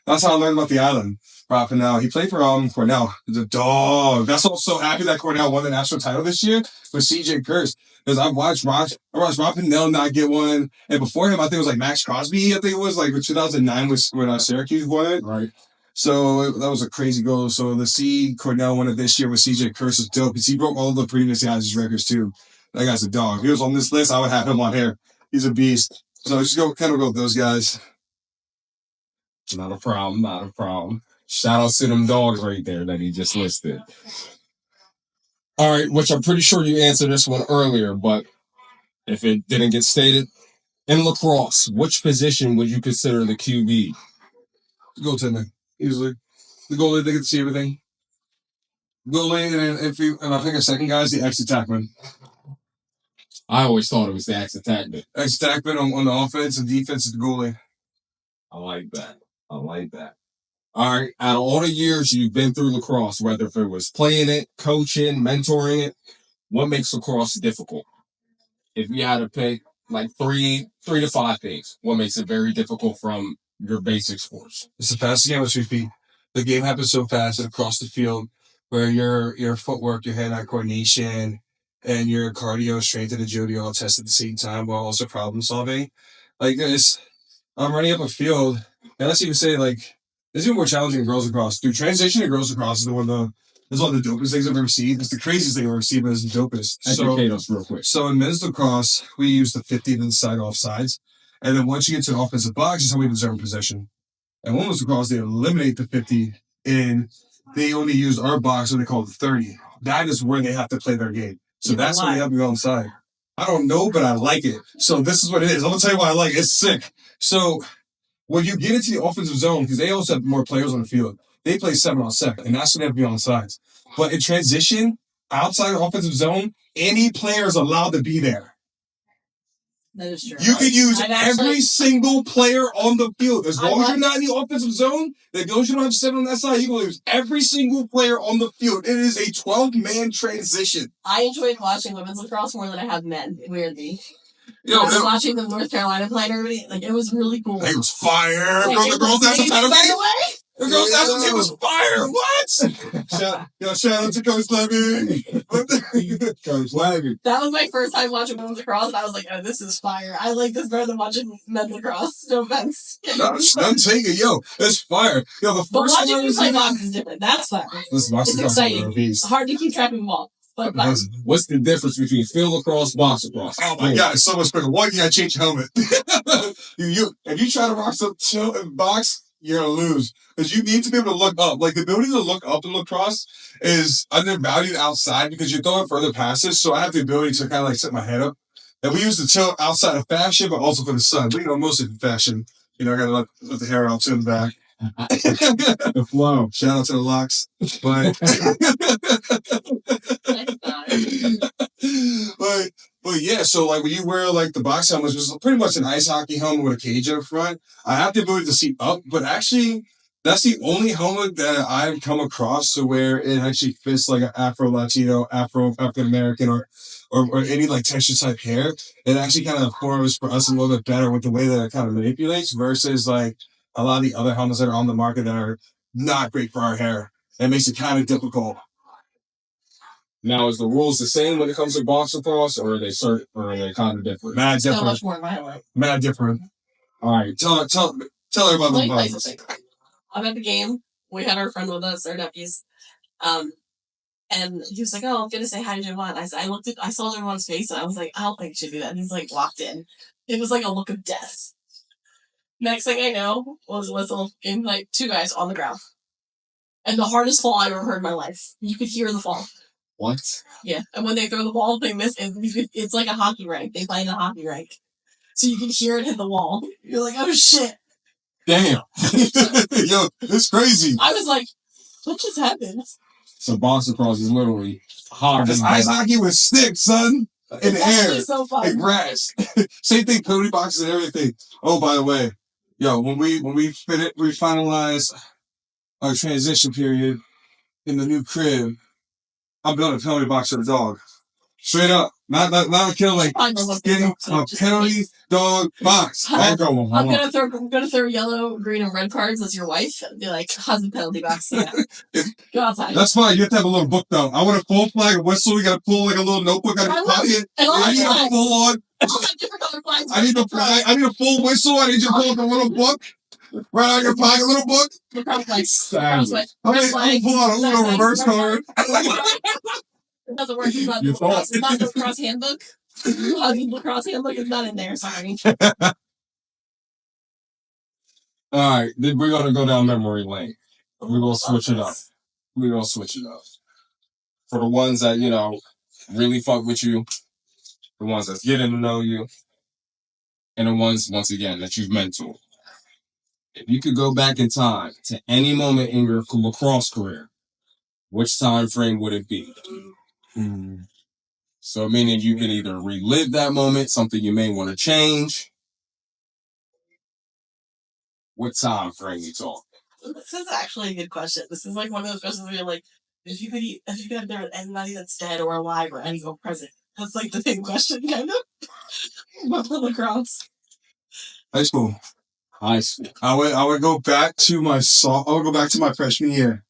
That's how I learned about the island. Rapinoe. He played for Cornell. The dog. That's why I'm so happy that Cornell won the national title this year with CJ Kurz. Because I watched Rapinoe not get one. And before him, I think it was like Max Crosby, I think it was like 2009 when Syracuse won it. Right. So that was a crazy goal. So to see Cornell win it this year with CJ Kurz is dope because he broke all the previous guys' records too. That guy's a dog. If he was on this list, I would have him on here. He's a beast. So just go with those guys. Not a problem. Shout out to them dogs right there that he just listed. All right, which I'm pretty sure you answered this one earlier, but if it didn't get stated, in lacrosse, which position would you consider the QB? Goaltender, easily. The goalie, they can see everything. Goalie, and I think a second guy is the ex-attackman. I always thought it was the ex-attackman. Ex-attackman on the offense and defense is the goalie. I like that. All right, out of all the years you've been through lacrosse, whether if it was playing it, coaching, mentoring it, what makes lacrosse difficult? If you had to pick like 3 to 5 things, what makes it very difficult from your basic sports? It's the fastest game with 3 feet. The game happens so fast across the field where your footwork, your hand-eye coordination, and your cardio, strength, and agility all test at the same time while also problem solving. Like this, I'm running up a field, and let's even say like it's even more challenging in girls lacrosse. Dude, transition to girls lacrosse is one of the dopest things I've ever seen. It's the craziest thing I've ever seen, but it's the dopest. Educate us real quick. So in men's lacrosse, we use the 50 to the side off sides. And then once you get to the offensive box, it's how we deserve possession. And women's lacrosse, they eliminate the 50 and they only use our box, what they call the 30. That is where they have to play their game. So that's when they have to go inside. I don't know, but I like it. So this is what it is. I'm going to tell you why I like it. It's sick. So when you get into the offensive zone, because they also have more players on the field, they play 7-on-7, and that's when they have to be on sides. But in transition, outside the offensive zone, any player is allowed to be there. That is true. You can use every single player on the field. As long as you're not in the offensive zone, as long as you don't have to sit on that side, you can use every single player on the field. It is a 12-man transition. I enjoyed watching women's lacrosse more than I have men, weirdly. I was watching the North Carolina play and everybody, like, it was really cool. It was fire. The girls' national title game. The girls' national team was fire. What? Shout out to Coach Levy. Coach Levy. That was my first time watching women's lacrosse, and I was like, oh, this is fire. I like this better than watching men's lacrosse. No offense. I'm taking it. Yo, it's fire. Yo, the first watching you play box is different. That's fire. It's exciting. Hard to keep track of them all. But what's the difference between field lacrosse, box lacrosse? Oh my God, it's so much quicker. One, you gotta change your helmet. If you try to rock some chill and box, you're gonna lose. Because you need to be able to look up. Like the ability to look up in lacrosse is undervalued outside because you're throwing further passes. So I have the ability to kind of like set my head up. And we use the tilt outside of fashion, but also for the sun. But mostly for fashion. I gotta let the hair out to the back. The flow. Shout out to the locks. But yeah, so like when you wear like the box helmet, which is pretty much an ice hockey helmet with a cage in the front, I have the ability to see up, but actually that's the only helmet that I've come across to where it actually fits like an Afro-Latino, African-American or any like texture type hair. It actually kind of forms for us a little bit better with the way that it kind of manipulates versus like a lot of the other helmets that are on the market that are not great for our hair. That makes it kind of difficult. Now, is the rules the same when it comes to box lacrosse, or are they kind of different? Mad different. So much more violent. Mad different. All right. Tell everybody about it. I'm at the game. We had our friend with us, our nephews. And he was like, oh, I'm going to say hi to Javon. I saw Javon's face, and I was like, I don't think you should do that. And he's like, locked in. It was like a look of death. Next thing I know was whistle in like 2 guys on the ground. And the hardest fall I've ever heard in my life. You could hear the fall. What? Yeah. And when they throw the ball, they miss it. It's like a hockey rink. They play in a hockey rink. So you can hear it hit the wall. You're like, oh shit. Damn. Yo, it's crazy. I was like, what just happened? So box lacrosse is literally hard. It's ice hockey with sticks, son. In the air. So fun. Like grass. Same thing, penalty boxes and everything. Oh, by the way, yo, when we finalize our transition period in the new crib, I'm building a penalty box for the dog. Straight up. Not a kill, like getting a penalty dog box. I'm gonna throw yellow, green, and red cards as your wife and be like, how's the penalty box? Yeah. Go outside. That's fine. You have to have a little book though. I want a full flag, a whistle. You gotta pull like a little notebook out of your pocket. I need a full on. I need a full whistle. I need you to pull up a little book. Right out of your pocket, little book. I'm gonna pull out a little reverse card. It doesn't work. It's not the lacrosse handbook. The lacrosse handbook is not in there. Sorry. All right, then we're gonna go down memory lane. We're gonna switch it up. For the ones that really fuck with you, the ones that's getting to know you, and the ones once again that you've mentored. If you could go back in time to any moment in your lacrosse career, which time frame would it be? So meaning you can either relive that moment, something you may want to change. What time frame you talking? This is actually a good question. This is like one of those questions where you're like, if you could have there with anybody that's dead or alive or any present. That's like the same question, kind of. About the lacrosse. High school. I would go back to my freshman year.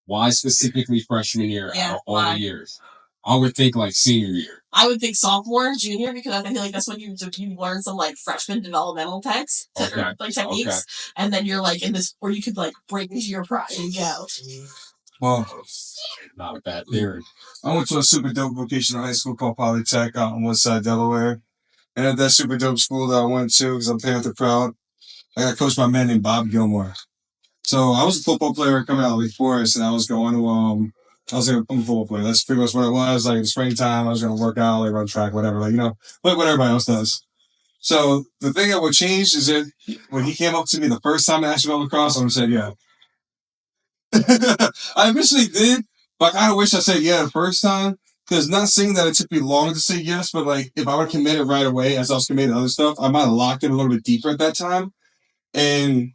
Why specifically freshman year out of all the years? I would think like senior year. I would think sophomore, junior, because I feel like that's when you learn some like freshman developmental techniques, and then you're like in this where you could like break into your pride and go. Well, not a bad theory. I went to a super dope vocational high school called Polytech out on Woodside, Delaware, and at that super dope school that I went to, because I'm Panther proud, I got coached by a man named Bob Gilmore. So I was a football player coming out of Lake Forest, and I was going to I'm a football player. That's pretty much what it was. Like in the springtime, I was going to work out, like run track, whatever, like like what everybody else does. So the thing that would change is that when he came up to me the first time I asked about lacrosse, I would have said yeah. I eventually did, but I kind of wish I said yeah the first time. Because not saying that it took me long to say yes, but like if I would have committed right away as I was committing to other stuff, I might have locked in a little bit deeper at that time. And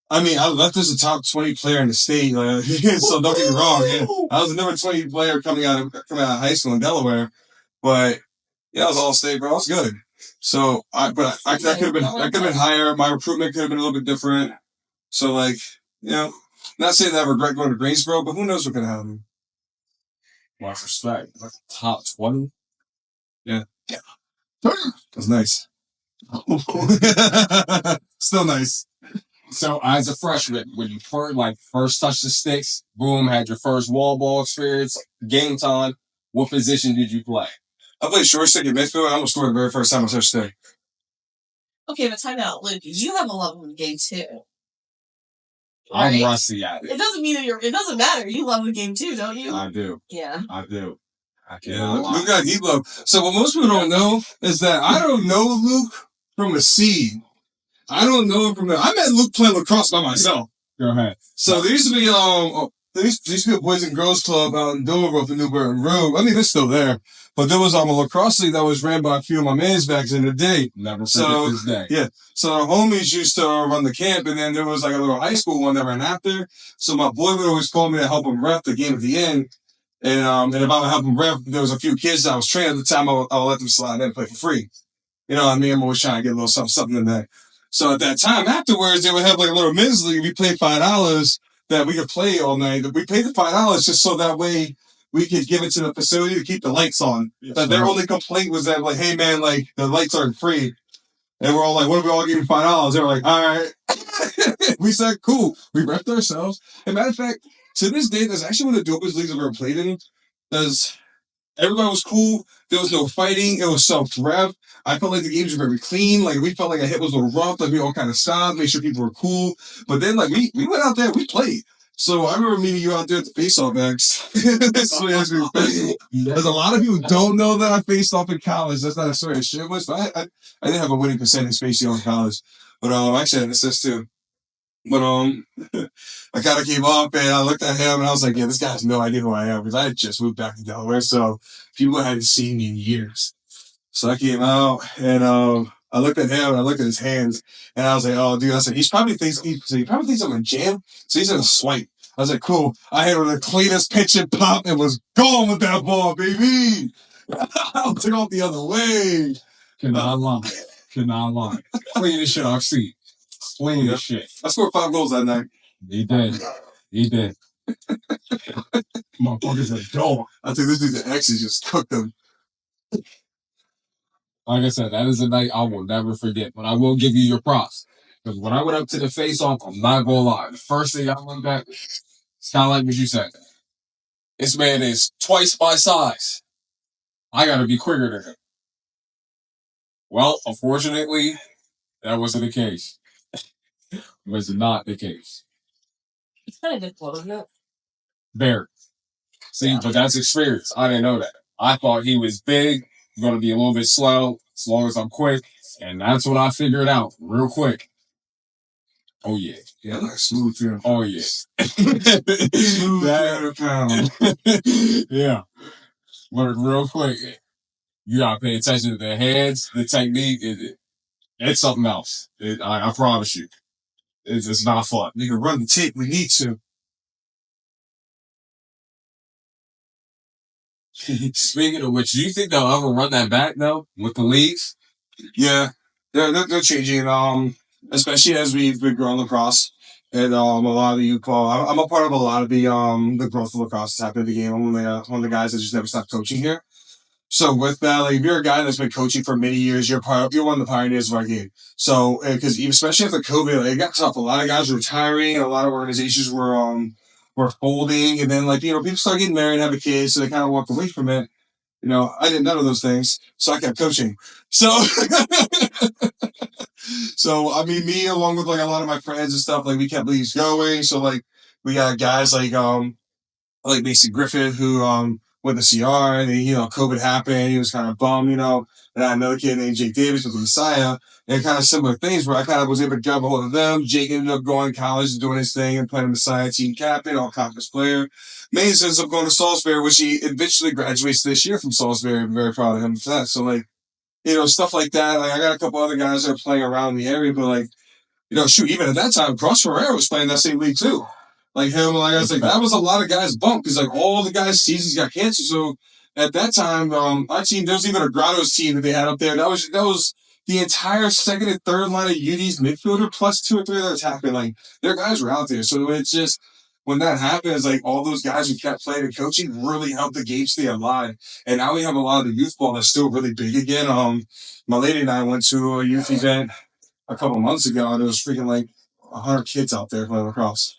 I mean, I left as a top 20 player in the state, so don't get me wrong. Yeah, I was the number 20 player coming out of high school in Delaware, but yeah, I was all state, bro. I was good. So, I could have been higher. My recruitment could have been a little bit different. So, not saying that I regret going to Greensboro, but who knows what could happen. Well, respect. Like top 20? Yeah. That's nice. Still nice. So, as a freshman, when you first touched the sticks, boom, had your first wall ball experience, game time, what position did you play? I played short stick in midfield, and I almost scored the very first time I touched stick. Okay, but time out, Luke. You have a love of the game too. I'm rusty at it. It doesn't mean that it doesn't matter. You love the game too, don't you? I do. Yeah. I do. Luke got deep love. So what most people don't know is that I don't know Luke from a seed. I don't know him from there. I met Luke playing lacrosse by myself. Go ahead. So there used to be there used to be a boys and girls club out in Dover off the New Burton Road. I mean, it's still there. But there was a lacrosse league that was ran by a few of my mans back in the day. Never forget this day. Yeah. So our homies used to run the camp, and then there was like a little high school one that ran after. So my boy would always call me to help him ref the game at the end. And if I would help him ref, there was a few kids that I was training at the time. I would let them slide in and play for free. You know what I mean? I'm always trying to get a little something in there. So at that time afterwards, they would have like a little men's league. We played $5 that we could play all night. We paid the $5 just so that way we could give it to the facility to keep the lights on. Yes, their only complaint was that like, hey man, like the lights aren't free. And we're all like, what if we all give you $5? They were like, all right. We said, cool. We repped ourselves. As a matter of fact, to this day, that's actually one of the dopest leagues I've ever played in. Because everybody was cool. There was no fighting. It was self-rep. I felt like the games were very clean. Like, we felt like a hit was a little rough. Like, we all kind of stopped, made sure people were cool. But then, like, we went out there, we played. So I remember meeting you out there at the face-off X. There's a lot of people who don't know that I faced off in college. That's not a story of shit was, but I didn't have a winning percentage facing off in college. But I actually had an assist too. But I kind of came up and I looked at him and I was like, yeah, this guy has no idea who I am because I had just moved back to Delaware. So people hadn't seen me in years. So I came out and I looked at him and I looked at his hands and I was like, oh, dude, I said, he probably thinks I'm in jam. So he's in a swipe. I was like, cool. I had the cleanest pitch and pop and was gone with that ball, baby. I'll take off the other way. Cannot lie. Clean as shit. I've seen. Clean as shit. I scored 5 goals that night. He did. Motherfucker's a dog. I think this dude's exes just cooked him. Like I said, that is a night I will never forget. But I will give you your props. Because when I went up to the face-off, I'm not going to lie. The first thing I looked at, it's kind of like what you said. This man is twice my size. I got to be quicker than him. Well, unfortunately, that wasn't the case. It was not the case. It's kind of difficult, isn't it? Very. See, but that's experience. I didn't know that. I thought he was big, going to be a little bit slow, as long as I'm quick. And that's what I figured out real quick. Oh, yeah. Yeah, like smooth 300 Oh, yeah. Smooth 300 pounds. Yeah. Learned real quick. You got to pay attention to the hands, the technique. It's something else. I promise you. It's not fun. You can run the tape. We need to. Speaking of which, do you think they'll ever run that back, though, with the leagues? Yeah. They're changing, especially as we've been growing lacrosse. And a lot of the youth ball. I'm a part of a lot of the growth of lacrosse that's happened in the game. I'm one of the guys that just never stopped coaching here. So with that, like if you're a guy that's been coaching for many years, you're one of the pioneers of our game. So because especially after COVID, like, it got tough. A lot of guys were retiring, and a lot of organizations were folding, and then people started getting married, and having kids, so they kind of walked away from it. I did none of those things, so I kept coaching. So, so I mean, me along with like a lot of my friends and stuff, like we kept leagues going. So like we got guys like Mason Griffith, who went to CR, and then, COVID happened. He was kind of bummed, and I had another kid named Jake Davis with the Messiah, and kind of similar things where I kind of was able to grab a hold of them. Jake ended up going to college and doing his thing and playing Messiah team captain, all conference player. Mason ends up going to Salisbury, which he eventually graduates this year from Salisbury. I'm very proud of him for that. So like, stuff like that. Like I got a couple other guys that are playing around in the area, but like, shoot, even at that time, Cross Ferreira was playing that same league too. Like him, like I was like, that was a lot of guys bumped because like all the guys' seasons got canceled. So at that time, our team, there was even a Grotto's team that they had up there. That was the entire second and third line of UD's midfielder plus 2 or 3 other attackmen. Like their guys were out there. So it's just when that happens, like all those guys who kept playing and coaching really helped the game stay alive. And now we have a lot of the youth ball that's still really big again. My lady and I went to a youth event a couple months ago, and there was freaking like 100 kids out there playing lacrosse.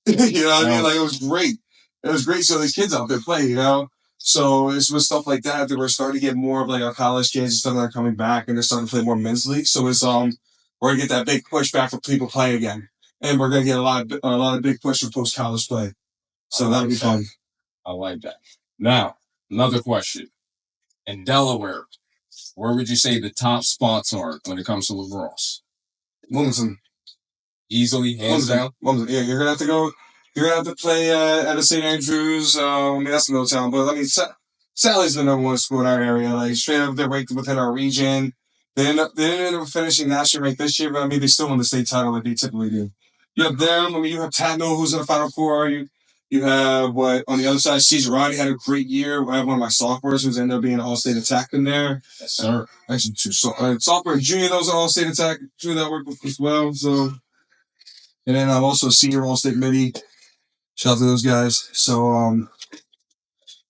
You know what I mean? Like it was great. It was great. So these kids out there play, So it's with stuff like that we're starting to get more of like our college kids and stuff that are coming back, and they're starting to play more men's league. So it's we're gonna get that big push back for people playing again, and we're gonna get a lot of big push for post college play. So that'll be fun. I like that. Now, another question. In Delaware, where would you say the top spots are when it comes to lacrosse? Wilmington. Easily, hands down. Yeah, you're gonna have to go. You're gonna have to play at a St. Andrews. I mean, that's a little town, but I mean, Sally's the number one school in our area. Like straight up, they're ranked within our region. They ended up finishing national ranked this year, but I mean, they still won the state title like they typically do. You have them. I mean, you have Tatnall, who's in the Final Four. You have on the other side, Cesar Roddy had a great year. I have one of my sophomores who's ended up being an all-state attackman there. Yes, sir. Actually, 2 sophomore and junior, those are all-state attack. 2 that work with as well. So. And then I'm also a senior all-state midi. Shout out to those guys. So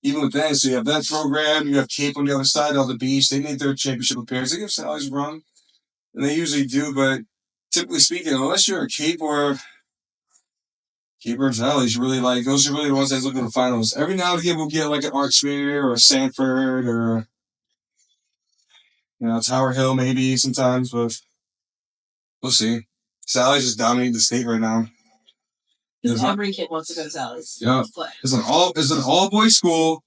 even with that, so you have that program, you have Cape on the other side, on the beach. They need their championship appearance. They give Sally's a run, and they usually do. But typically speaking, unless you're a Cape or Sally's, you really like those are really the ones that look in the finals. Every now and again, we'll get like an Archsphere or a Sanford or Tower Hill maybe sometimes, but we'll see. Sally's just dominating the state right now. Because every kid wants to go to Sally's. Yeah. It's an all boys school.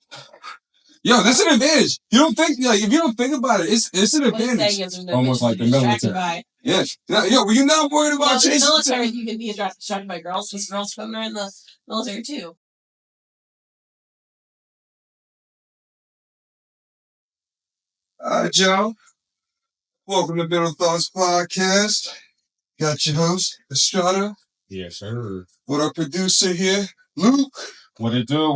Yo, that's an advantage. You don't think if you don't think about it, it's an advantage. Almost like the military. Yeah. Yo, were you not worried about chasing the military? You can be distracted by girls. Because girls come there in the military too. Joe. Welcome to Middle Thoughts Podcast. Got your host, Estrada. Yes, sir. What our producer here, Luke. What it do?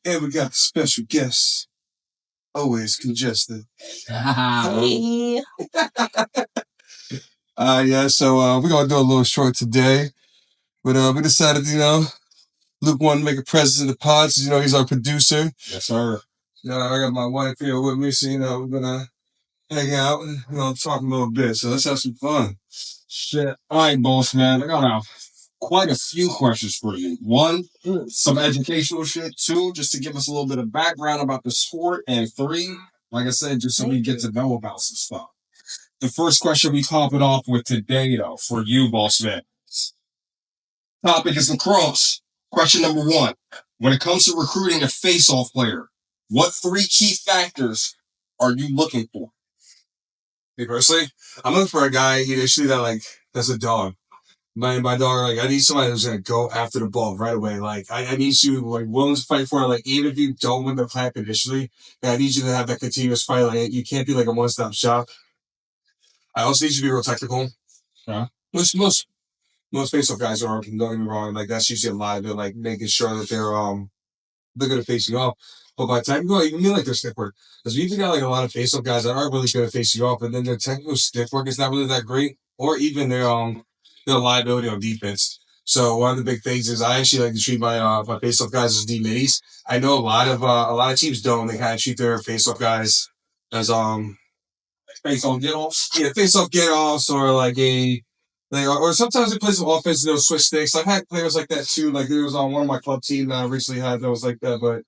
And we got the special guest, always congested. Hey. Yeah, so we're gonna do a little short today. But we decided, Luke wanted to make a presence in the pod, so, he's our producer. Yes, sir. I got my wife here with me, so, we're gonna hang out and, talk a little bit. So let's have some fun. Shit. All right, boss man. I got quite a few questions for you. One, some educational shit. Two, just to give us a little bit of background about the sport. And three, like I said, just so we get to know about some stuff. The first question we top it off with today, though, for you, boss man. Topic is lacrosse. Question number one. When it comes to recruiting a face-off player, what three key factors are you looking for? Me personally, I'm looking for a guy initially that's a dog. My dog, I need somebody who's gonna go after the ball right away. I need you willing to fight for it. Even if you don't win the clamp initially, I need you to have that continuous fight. You can't be like a one-stop shop. I also need you to be real technical. Yeah. Most face-off guys are, don't get me wrong, that's usually a lie. They're making sure that they're gonna face you off. But by the time you go, you can be like their stick work. Because we've got a lot of face-off guys that are really good at facing you off, but then their technical stick work is not really that great, or even their liability on defense. So one of the big things is I actually like to treat my face-off guys as D minis. I know a lot of teams don't. They kind of treat their face-off guys as Face-off get-offs? Yeah, face-off get-offs or or sometimes they play some offense and they'll switch sticks. I've had players like that too. There was on one of my club teams that I recently had that was like that, but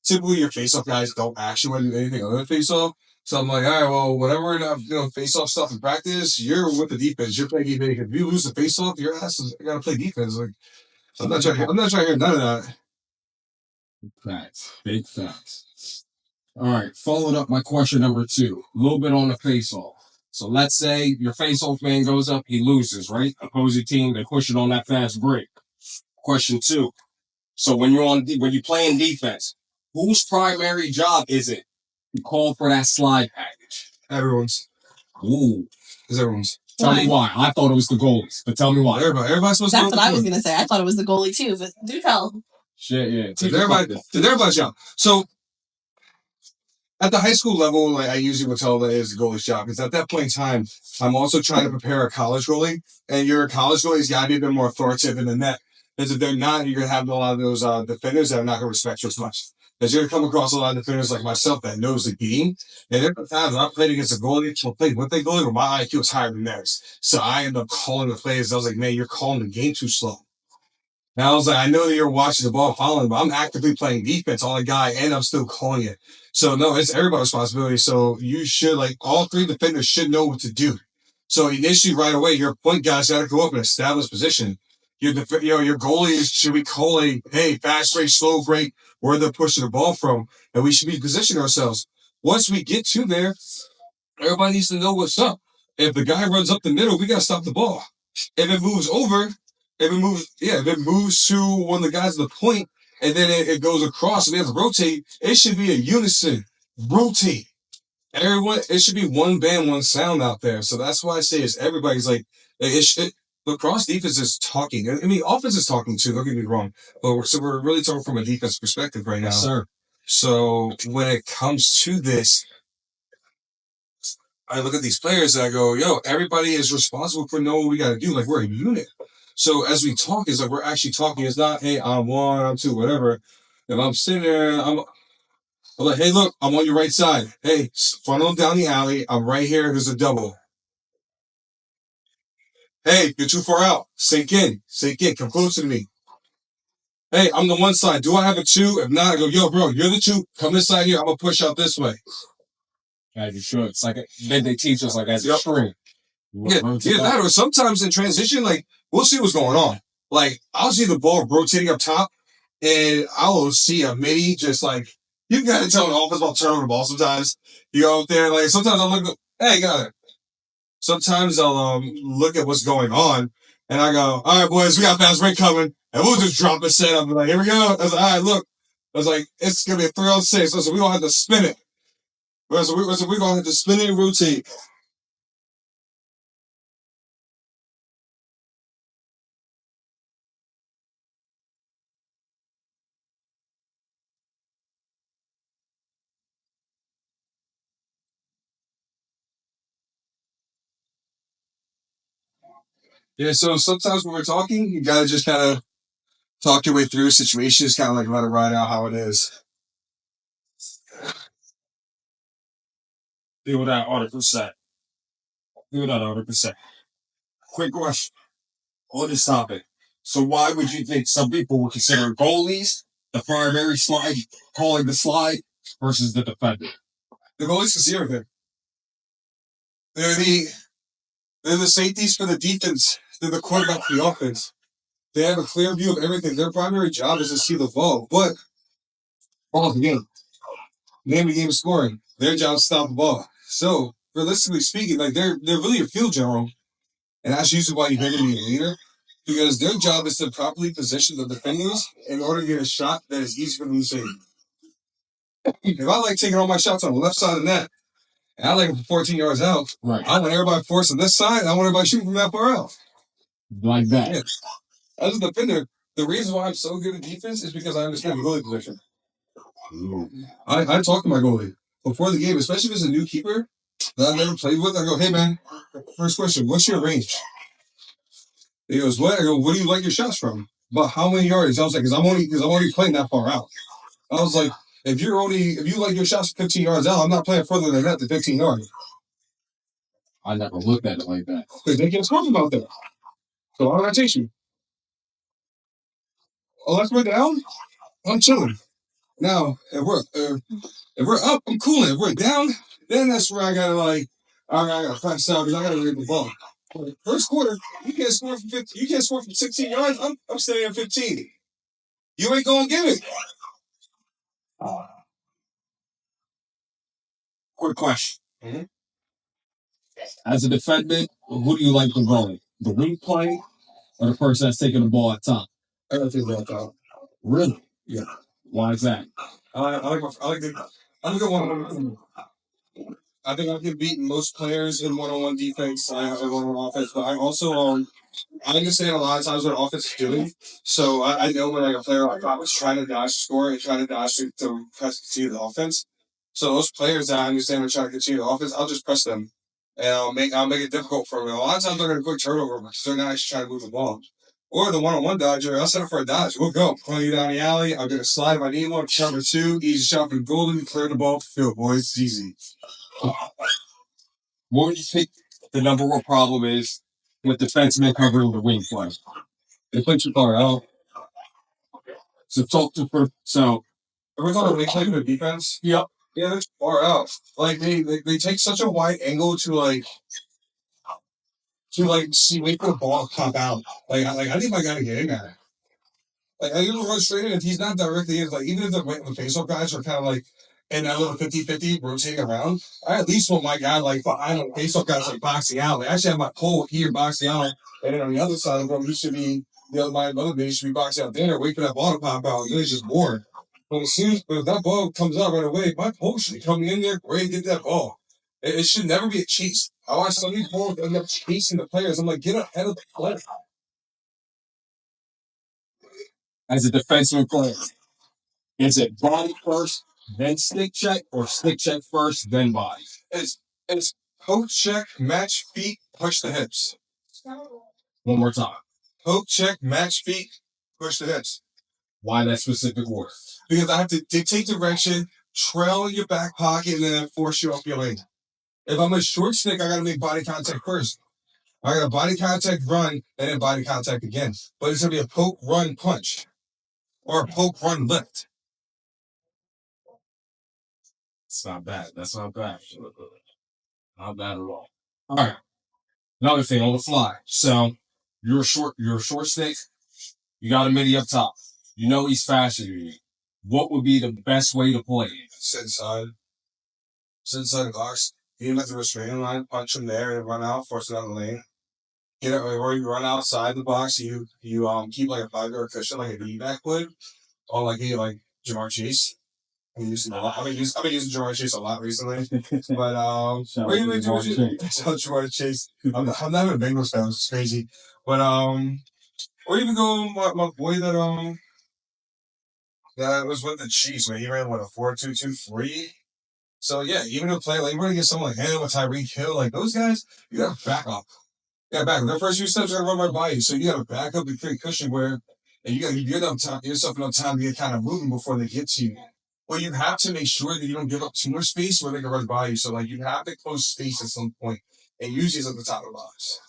typically your face-off guys don't actually want to do anything other than face-off. So I'm like, all right, well, whatever face-off stuff in practice, you're with the defense. You're playing defense. If you lose the face-off, your ass is gotta play defense. I'm not trying to hear none of that. Facts. Big facts. All right, following up my question number two, a little bit on the face-off. So let's say your face-off man goes up, he loses, right? Opposing team, they push it on that fast break. Question two. So when you're playing defense, whose primary job is it to call for that slide package? Everyone's. Ooh. It's everyone's. Tell me why. I thought it was the goalies, but tell me why. Everybody's supposed That's to. That's what I was gonna say. I thought it was the goalie too, but do tell. Shit, yeah. It's everybody's job. So at the high school level, I usually would tell that it's the goalie's job because at that point in time, I'm also trying to prepare a college goalie, and your college goalie's got to be a bit more authoritative in the net. Because if they're not, you're gonna have a lot of those defenders that are not gonna respect you as much. Because you're gonna come across a lot of defenders like myself that knows the game. And there are times when I played against a goalie, I played with a goalie, where my IQ was higher than theirs. So I ended up calling the plays. I was like, man, you're calling the game too slow. And I was like, I know that you're watching the ball, following, but I'm actively playing defense on a guy, and I'm still calling it. So no, it's everybody's responsibility. So you should all three defenders should know what to do. So initially, right away, your point guys got to go up and establish position. Your goalie should be calling, hey, fast break, slow break, where they're pushing the ball from, and we should be positioning ourselves. Once we get to there, everybody needs to know what's up. If the guy runs up the middle, we got to stop the ball. If it moves over, if it moves to one of the guys at the point, and then it goes across and we have to rotate, it should be a unison. Rotate. Everyone, it should be one band, one sound out there. So that's why I say is everybody's lacrosse defense is talking. I mean, offense is talking too, don't get me wrong. But we're really talking from a defense perspective right now. Yes, sir. So when it comes to this, I look at these players and I go, yo, everybody is responsible for knowing what we got to do. We're a unit. So as we talk, it's we're actually talking. It's not, hey, I'm one, I'm two, whatever. If I'm sitting there, I'm like, hey, look, I'm on your right side. Hey, funnel down the alley. I'm right here. There's a double. Hey, you're too far out. Sink in. Come closer to me. Hey, I'm the one side. Do I have a two? If not, I go, yo, bro, you're the two. Come this side here. I'm going to push out this way. As you should. It's then they teach us as a string. Yeah, that or sometimes in transition, we'll see what's going on. I'll see the ball rotating up top, and I will see a midi just you gotta tell an offense about turning the ball sometimes. You go up there, sometimes I'll look, hey, got it. Sometimes I'll look at what's going on, and I go, all right, boys, we got fast break coming, and we'll just drop a set up. Here we go. I was like, all right, look. I was like, it's gonna be a 3-on-6. So we're gonna have to spin it. So we're gonna have to spin it and rotate. Yeah, so sometimes when we're talking, you gotta just kind of talk your way through situations, kind of like let it ride out how it is. Deal with that 100%. Deal with that 100%. Quick question on this topic. So why would you think some people would consider goalies the primary slide, calling the slide, versus the defender? The goalies can see everything. They're the safeties for the defense. They're the quarterback for the offense. They have a clear view of everything. Their primary job is to see the ball, but ball's the game. Name of the game is scoring. Their job is to stop the ball. So, realistically speaking, like they're really a field general, and that's usually why you're going to be a leader, because their job is to properly position the defenders in order to get a shot that is easy for them to save. If I like taking all my shots on the left side of the net, and I like them from 14 yards out, Right. I want everybody forcing this side. I want everybody shooting from that far out. Like that. Yeah. As a defender, the reason why I'm so good at defense is because I understand the goalie position. I talk to my goalie before the game, especially if it's a new keeper that I've never played with. I go, hey man, first question, what's your range? He goes, what? I go, where do you like your shots from? About how many yards? I was like, because I'm already playing that far out. I was like, if you like your shots 15 yards out, I'm not playing further than that to 15 yards. I never looked at it like that. Because they can't score from out there. So why would I chase you? Unless we're down, I'm chilling. Now, if we're up, I'm cooling. If we're down, then that's where I gotta fast out because I gotta read the ball. First quarter, you can't score from 15. You can't score from 16 yards. I'm staying at 15. You ain't gonna give it. Quick question. Mm-hmm. As a defender, who do you like the goalie? The wing play or the person that's taking the ball at top? I gotta take the ball out. Really? Yeah. Why is that? I'm a good one. I think I can beat most players in one-on-one defense. I have one-on-one offense, but I also I understand a lot of times what offense is doing. So I know when like a player like I was trying to dodge score and trying to dodge to press continue the offense. So those players that I understand are trying to continue the offense, I'll just press them. And I'll make it difficult for them. A lot of times they're gonna quick turnover because they're not actually trying to move the ball. Or the one-on-one dodger, I'll set up for a dodge. We'll go. Pulling you down the alley. I'll get a slide if I need one. Number two, easy shot from Golden. Clear the ball. Field, boys. It's easy. What would you think the number one problem is with defensemen covering the wing play? They play too far out. So talk to so If we're talking wing play for defense, yep. yeah, they're too far out. Like they take such a wide angle to see wait for the ball to pop out. I need my guy to get in there. Like I usually run straight in if he's not directly in. Like even if the face-off guys are kind of like in that little 50-50 rotating around, I at least want my guy like behind the face-off guys like boxing out. Like I should have my pole here boxing out, and then on the other side of him, he should be my other base should be boxing out there, wait for that ball to pop out. And then it's just bored. But if that ball comes out right away, my pole should be coming in there, ready to get that ball. It should never be a chase. I watch some of these balls end up chasing the players. I'm like, get ahead of the player. As a defenseman player, is it body first, then stick check, or stick check first, then body? It's poke check, match feet, push the hips. One more time. Poke check, match feet, push the hips. Why that specific order? Because I have to dictate direction, trail in your back pocket, and then force you off your lane. If I'm a short stick, I gotta make body contact first. I got a body contact run, and then body contact again. But it's gonna be a poke, run, punch. Or a poke, run, lift. It's not bad. That's not bad. Not bad at all. All right. Another thing on the fly. So you're a short stick. You got a midi up top. You know he's faster than you. What would be the best way to play? Sit inside. Sit inside the box. You let the restraining line, punch him there and run out, force it out of the lane. Get it, or you run outside the box. You keep like a 5-yard cushion, like a D-back would, or like Jamar Chase. I've been using Jamar Chase a lot recently, but what do you mean Jamar Chase? I'm not even a Bengals fan. It's crazy, but or even go my boy that was with the Chiefs when he ran a 4.22.3. So yeah, even to play like you're gonna get someone like him with Tyreek Hill, like those guys, you got to back up. Yeah, back. Their first few steps are gonna run right by you, so you gotta back up and create cushion where, and you gotta give yourself enough time to get kind of moving before they get to you. Well, you have to make sure that you don't give up too much space where they can run by you. So like you have to close space at some point, and usually it's at the top of the box.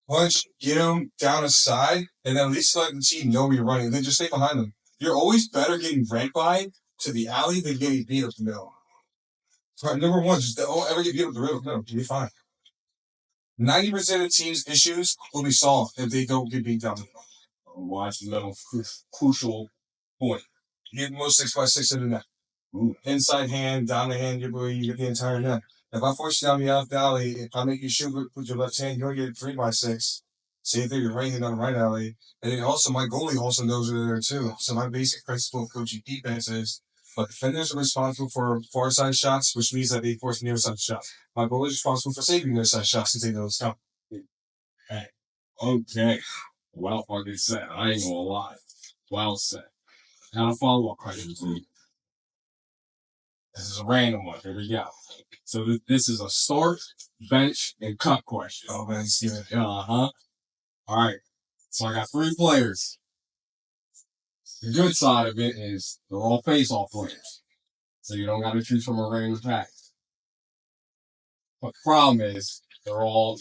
Punch, get them down a side, and then at least let the team know where you're running. Then just stay behind them. You're always better getting ran by to the alley than getting beat up the middle. Right, number one, just don't ever get beat up the middle. You'll be fine. 90% of teams' issues will be solved if they don't get beat down. Watch the middle crucial point. Get most 6x6 in the net. Inside hand, down the hand, you get the entire net. If I force you down the alley, if I make you shoot with your left hand, you'll get 3x6. Same thing, your right hand on the right alley. And then also, my goalie also knows it there too. So my basic principle of coaching defense is, but defenders are responsible for far side shots, which means that they force near side shots. My goalie is responsible for saving near side shots since they know it's coming. Okay. Well fucking said. I ain't gonna lie. Well said. Now a follow-up question to you. This is a random one. Here we go. So this is a start, bench, and cut question. Oh man, see it. All right. So I got 3 players. The good side of it is they're all face-off players. So you don't got to choose from a random pack. But the problem is they're all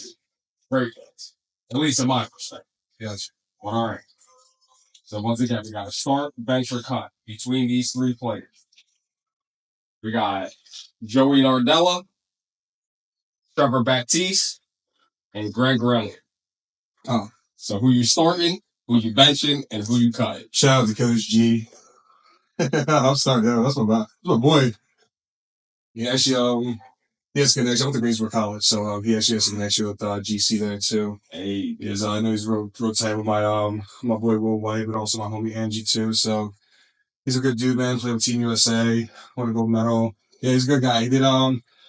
great players. At least in my perspective. Yes. All right. So once again, we got a start, bench, or cut between these 3 players. We got Joey Nardella, Trevor Baptiste, and Greg Relly. Oh. So who you starting, who you benching, and who you cutting? Shout out to Coach G. I'm starting. That's my boy. He actually he has a connection. I went to Greensboro College, so he actually has a connection with GC there too. Hey, Because I know he's real tight with my my boy Will White, but also my homie Angie too. So he's a good dude, man. Played with Team USA, won a gold medal. Yeah, he's a good guy. He did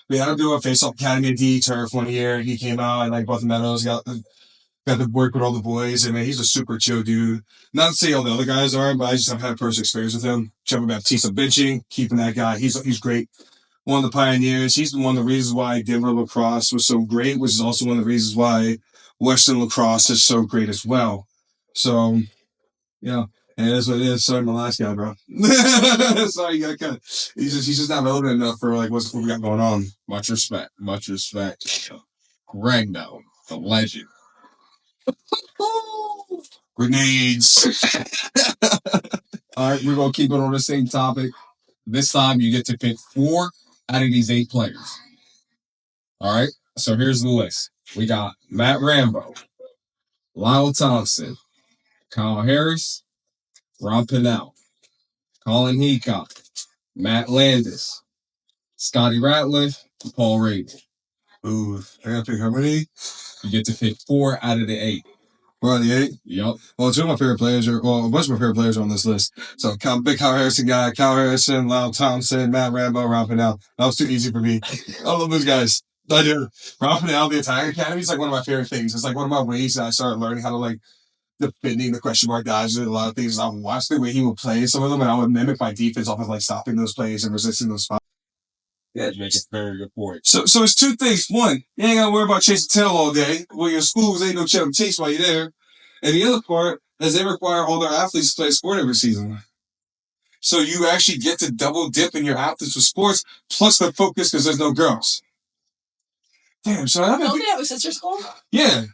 we had him do a face-off academy at D Turf one year. He came out and like brought the medals, got to work with all the boys, and man, he's a super chill dude. Not to say all the other guys are, but I just have had personal experience with him. Trevor Baptiste benching, keeping that guy. He's great. One of the pioneers. He's one of the reasons why Denver lacrosse was so great, which is also one of the reasons why Western lacrosse is so great as well. So, yeah. And that's what it is. Sorry, my last guy, bro. Sorry, you got cut. He's just not relevant enough for like what we got going on. Much respect. Much respect. Greg, though, the legend. Grenades. All right, we're going to keep it on the same topic. This time you get to pick 4 out of these 8 players. All right, so here's the list. We got Matt Rambo, Lyle Thompson, Kyle Harris, Rob Pinnell, Colin Heacock, Matt Landis, Scotty Ratliff, and Paul Rader. Ooh, I gotta pick how many? You get to pick 4 out of the 8. 4 out of the 8? Yep. Well, 2 of my favorite players a bunch of my favorite players are on this list. So, big Kyle Harrison guy, Kyle Harrison, Lyle Thompson, Matt Rambo, Rob Pinnell. That was too easy for me. I love those guys. I do. Rob Pinnell, the Italian Academy is like one of my favorite things. It's like one of my ways that I started learning how to like defending the question mark dodges. A lot of things I would watch the way he would play some of them, and I would mimic my defense off of like stopping those plays and resisting those spots. Yeah, you make a very good point. So it's 2 things. One, you ain't gotta worry about chasing tail all day. Well, your schools ain't no chase while you're there. And the other part is they require all their athletes to play a sport every season. So you actually get to double dip in your athletes with sports, plus the focus because there's no girls. Damn, so I Don't they have a sister school? Yeah.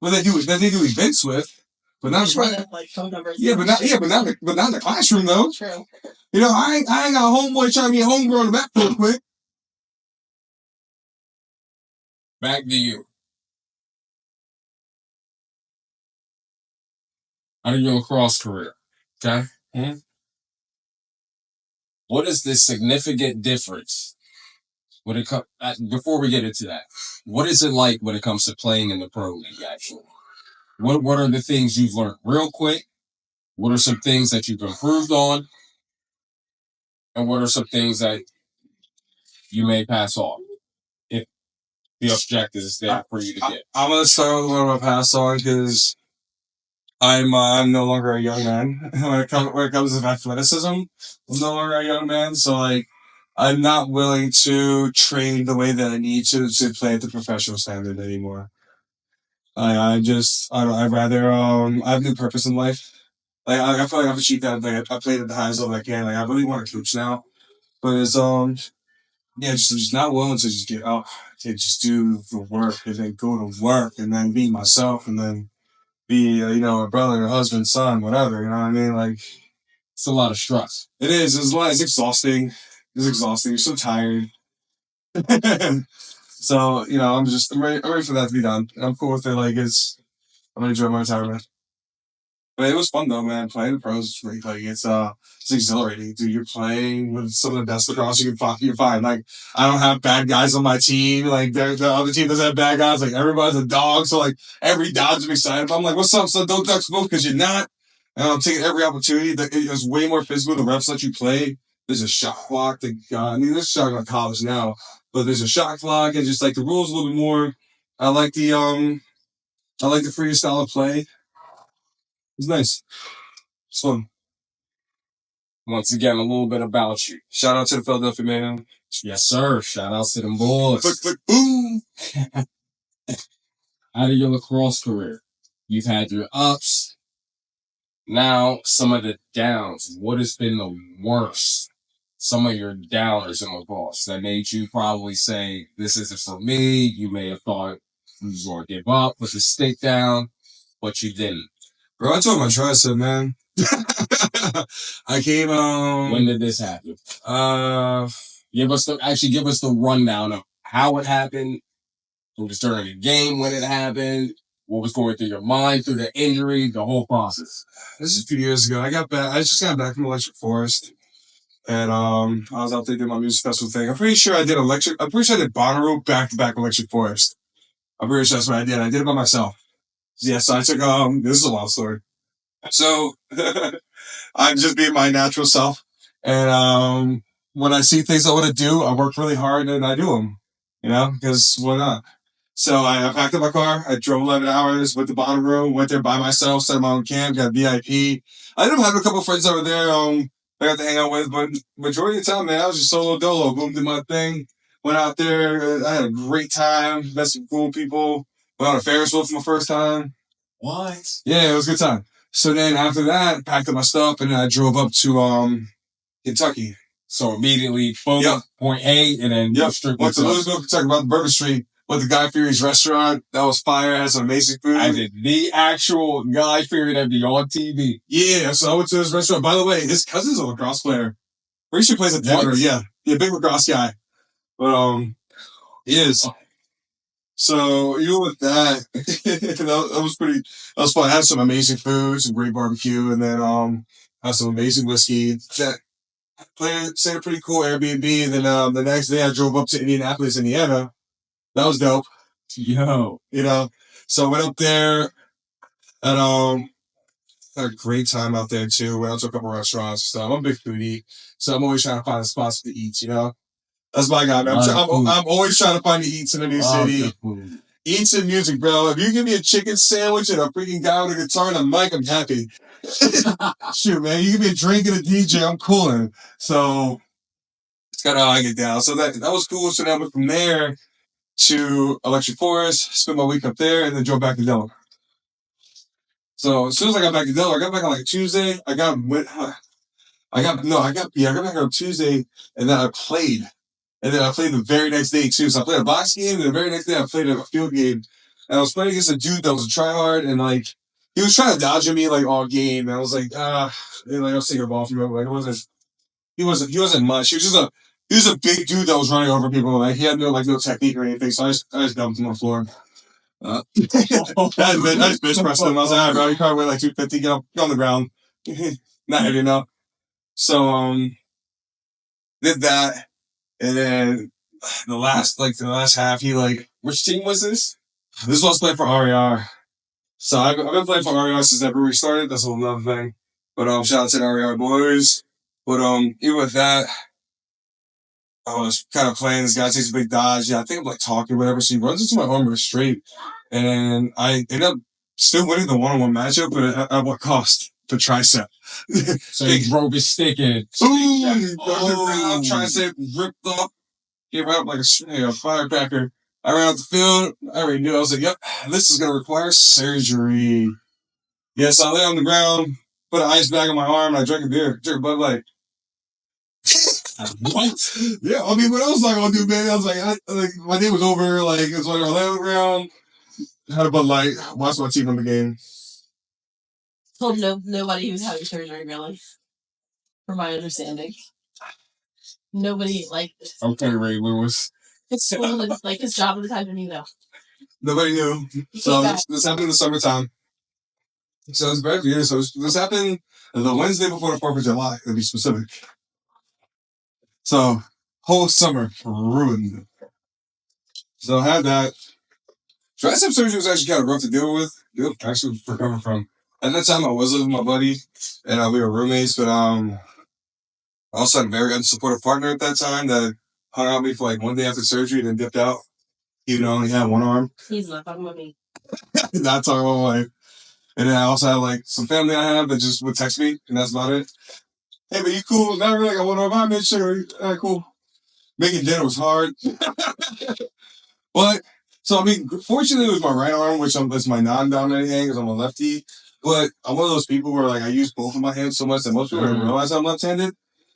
Well, they do events with, but not sure like phone numbers. Yeah, but not in the classroom though. True. You know, I ain't got a homeboy trying to be a homegirl in the back real quick. Back to you. Out of your lacrosse career, okay? Mm-hmm. What is the significant difference when it comes? Before we get into that, what is it like when it comes to playing in the pro league? Actually, what are the things you've learned real quick? What are some things that you've improved on, and what are some things that you may pass off if the objective is there for you to get? I'm gonna start with what I'm gonna pass on because I'm no longer a young man. When it comes to athleticism, I'm no longer a young man. So like, I'm not willing to train the way that I need to play at the professional standard anymore. I'd rather, I have new purpose in life. Like, I feel like I've achieved that. Like, I played at the highest level I can. Like, I really want to coach now. But it's, yeah, just not willing to just get out to just do the work and then go to work and then be myself and then be, a brother, a husband, son, whatever. You know what I mean? Like, It's a lot of stress. it is. It's a lot. It's exhausting. It's exhausting. You're so tired. So, I'm ready for that to be done. I'm cool with it. Like, I'm gonna enjoy my retirement. But it was fun though, man. Playing the pros is great. Like it's exhilarating, dude. You're playing with some of the best lacrosse you can fucking find. Like I don't have bad guys on my team. Like the other team doesn't have bad guys. Like everybody's a dog. So like every dodge I'm excited about. I'm like, what's up, son? Don't duck smoke because you're not. And I'm taking every opportunity. It's way more physical. The refs let you play. There's a shot clock. There's a shot clock in college now, but there's a shot clock and just like the rules a little bit more. I like the free style of play. It's nice. It's fun. Once again, a little bit about you. Shout out to the Philadelphia man. Yes, sir. Shout out to them boys. Click, click, boom. Out of your lacrosse career, you've had your ups. Now, some of the downs. What has been the worst? Some of your downers in lacrosse that made you probably say, this isn't for me. You may have thought you was going to give up, put the stick down, but you didn't. Bro, I told my tricep, man. I came, When did this happen? Give us the rundown of how it happened. It was during a game when it happened. What was going through your mind through the injury, the whole process. This is a few years ago. I just got back from Electric Forest. And, I was out there doing my music festival thing. I'm pretty sure I did Bonnaroo back-to-back Electric Forest. I'm pretty sure that's what I did. I did it by myself. Yeah, so I took, this is a wild story. So, I'm just being my natural self. And, when I see things I want to do, I work really hard and I do them. Because why not? So I packed up my car. I drove 11 hours, went to Bonnaroo, went there by myself, set my own camp, got VIP. I ended up having a couple of friends over there, I got to hang out with, but majority of the time, man, I was just solo dolo, boom, did my thing, went out there, I had a great time, met some cool people, went on a Ferris wheel for my first time. What? Yeah, it was a good time. So then after that, packed up my stuff and then I drove up to, Kentucky. So immediately, boom, Yep. point A, and then Went to Louisville, Kentucky, about the Bourbon Street, went to Guy Fieri's restaurant. That was fire. Had some amazing food. I did the actual Guy Fieri that be on TV. Yeah, so I went to his restaurant. By the way, his cousin's a lacrosse player. Pretty sure he plays at Denver. What? Yeah, big lacrosse guy. But he is. So even with that, that was fun. I had some amazing food, some great barbecue, and then had some amazing whiskey. Stayed a pretty cool Airbnb. And then the next day I drove up to Indianapolis, Indiana. That was dope. Yo. So I went up there and had a great time out there too. Went out to a couple restaurants and stuff. I'm a big foodie, so I'm always trying to find spots to eat, That's my guy, man. I'm always trying to find the eats in a new city. Eats and music, bro. If you give me a chicken sandwich and a freaking guy with a guitar and a mic, I'm happy. Shoot, man. You give me a drink and a DJ, I'm cooling. So it's kind of how I get down. So that was cool. So then I went from there to Electric Forest, spent my week up there, and then drove back to Delaware. So as soon as I got back to Delaware, I got back on like Tuesday. I got back on Tuesday, and then I played. And then I played the very next day too. So I played a box game, and the very next day I played a field game. And I was playing against a dude that was a tryhard, and like he was trying to dodge me like all game. And I was like, I was taking a ball from him. Like he wasn't much. He was a big dude that was running over people. Like he had no technique or anything. So I just dumped him on the floor. I just bench pressed him. I was like, all right, bro, you probably weigh like 250. Get on the ground. Not heavy enough. So did that. And then the last half, Which team was this? This was playing for RER. So I've been playing for RER since that brewery started. That's a whole nother thing. But shout out to the RER boys. But even with that, I was kind of playing. This guy takes a big dodge. Yeah, I think I'm like talking, whatever. So he runs into my arm straight, and I end up still winning the one-on-one matchup, but at what cost? The tricep. So he broke his stick in. Tricep ripped off. Came out like a firecracker. I ran out the field. I already knew. I was like, yep, this is going to require surgery. Yes, I lay on the ground, put an ice bag on my arm, and I drank a beer. Drank a Bud Light. What? Yeah, I mean, what else was I going to do, man? I was like, my day was over. Like, it's like I lay on the ground, had a Bud Light, watched my team in the game. Told nobody he was having surgery, really. From my understanding. Nobody, like... Okay, Ray Lewis. His school and, like, his job at the time didn't even know. Nobody knew. So this happened in the summertime. So it's very weird. So this happened the Wednesday before the 4th of July, to be specific. So whole summer ruined. So I had that. Tricep surgery was actually kind of rough to deal with. Actually recovering from. At that time, I was living with my buddy, and we were roommates. But I also had a very unsupportive partner at that time that hung out with me for like one day after surgery and then dipped out, even though I only had one arm. He's not talking about me. Not talking about my wife. And then I also had like some family I have that just would text me, and that's about it. Hey, but you cool? Not really. I want to buy me sugar. All right, cool. Making dinner was hard. But, so I mean, fortunately it was my right arm, which is my non-dominant hand because I'm a lefty. But I'm one of those people where like I use both of my hands so much that most people don't realize I'm left-handed.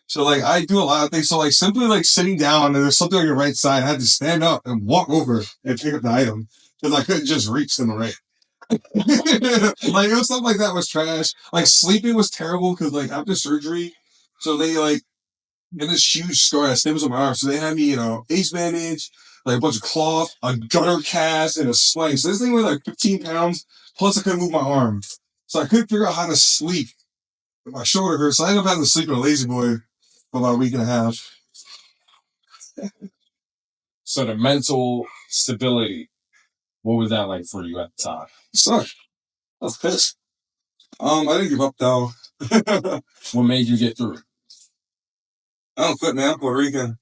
So like I do a lot of things. So like simply like sitting down and there's something on your right side, I had to stand up and walk over and pick up the item because I couldn't just reach to the right. Like it was stuff like that was trash. Like sleeping was terrible because like after surgery, so they like had this huge scar that stems on my arm. So they had me, ace bandage, like a bunch of cloth, a gutter cast, and a sling. So this thing weighed like 15 pounds. Plus I couldn't move my arm, so I couldn't figure out how to sleep. My shoulder hurt, so I ended up having to sleep in a lazy boy for about a week and a half. So the mental stability, what was that like for you at the time? It sucked. I was pissed. I didn't give up though. What made you get through it? I don't quit, man. I'm Puerto Rican.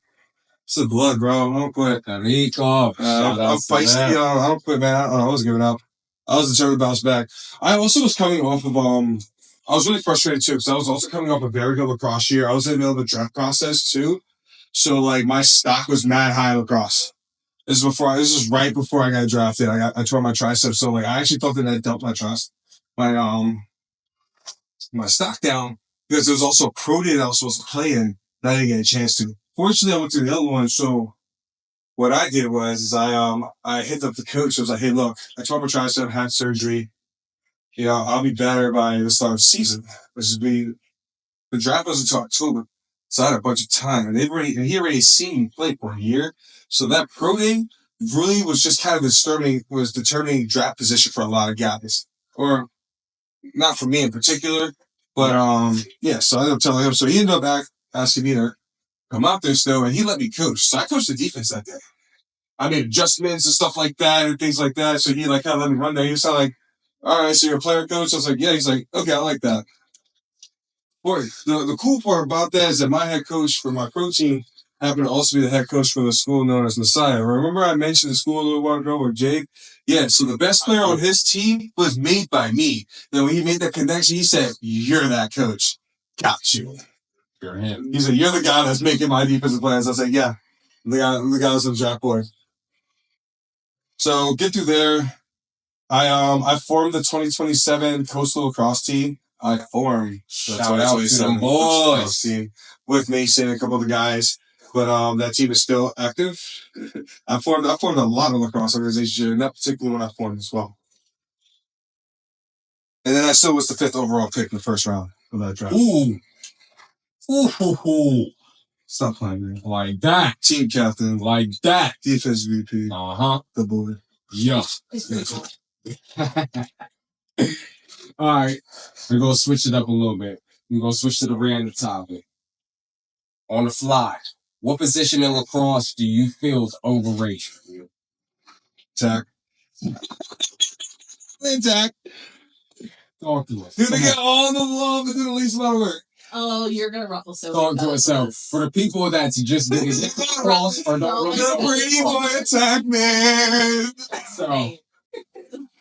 It's the blood, bro. I don't quit. Puerto Rico. I'm feisty. I don't quit, man. I was giving up. I was determined to bounce back. I also was coming off of I was really frustrated too because I was also coming off a very good lacrosse year. I was in the middle of the draft process too, so like my stock was mad high in lacrosse. This is right before I got drafted. I tore my tricep, so like I actually thought that dumped my stock down because there was also a pro day that I was supposed to play in that I didn't get a chance to. Fortunately, I went to the other one, so what I did was I hit up the coach. I was like, hey, look, I tore my tricep, had surgery. I'll be better by the start of the season, which is the draft was until October. So I had a bunch of time, and he already seen me play for a year. So that pro day really was just kind of determining draft position for a lot of guys, or not for me in particular. But yeah. So I ended up telling him. So he ended up asking me to come out there still, and he let me coach. So I coached the defense that day. I made adjustments and stuff like that and things like that. So he like kind of let me run there. He was like, all right, so you're a player coach? I was like, yeah. He's like, okay, I like that. Boy, the cool part about that is that my head coach for my pro team happened to also be the head coach for the school known as Messiah. Remember I mentioned the school a little while ago with Jake? Yeah, so the best player on his team was made by me. Then when he made that connection, he said, you're that coach. Got you. You're him. He said, you're the guy that's making my defensive plans. I said, yeah, the guy that's in draft board. So get through there. I formed the 2027 Coastal Lacrosse team. I formed the Shout out to them boys team with Mason and a couple of the guys. But that team is still active. I formed a lot of lacrosse organizations, and that particular one I formed as well. And then I still was the 5th overall pick in the first round of that draft. Ooh. Stop playing, man. Like that. Team captain. Like that. Defense VP. The boy. Yeah. All right. We're going to switch it up a little bit. We're going to switch to the random topic. On the fly, what position in lacrosse do you feel is overrated? Tack. Tack. Talk to us. Dude, they get all the love and do the least amount of work. Oh, you're going to ruffle so Talk to us. So, for the people that just didn't get lacrosse or don't really the Brady boy attack, man. So, hey,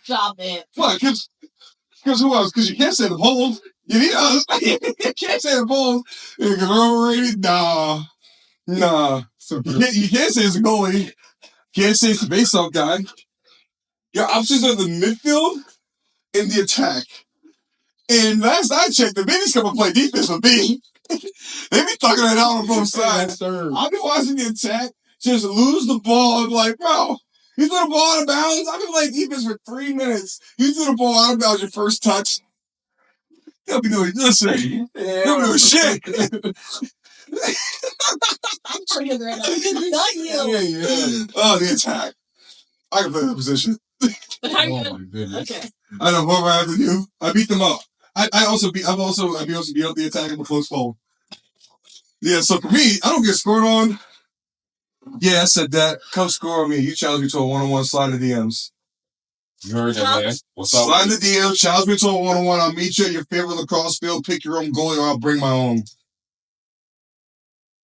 stop it. What? Because who else? Because you can't say the polls. You need us. You can't say the polls. Because we're overrated. Nah. So you can't say it's a goalie. Can't say it's the base-off guy. Your options are the midfield and the attack. And last I checked, the minis come and play defense with me. They be thugging it out on both sides. I've been watching the attack just lose the ball. I'm like, bro, you threw the ball out of bounds. I've been playing defense for 3 minutes. You threw the ball out of bounds your first touch. They'll be doing nothing. They'll be doing shit. I'm triggered right now. Not you. Yeah. Oh, the attack. I can play that position. But how are you Oh gonna? my goodness. Okay. I know what I have to do. I beat them up. I've also beat up the attack in the close ball. Yeah, so for me, I don't get scored on. Yeah, I said that. Come score on me. You challenge me to a one-on-one slide in the DMs. You heard that, man. What's up? Slide in the DMs, challenge me to a one-on-one. I'll meet you at your favorite lacrosse field. Pick your own goalie, or I'll bring my own.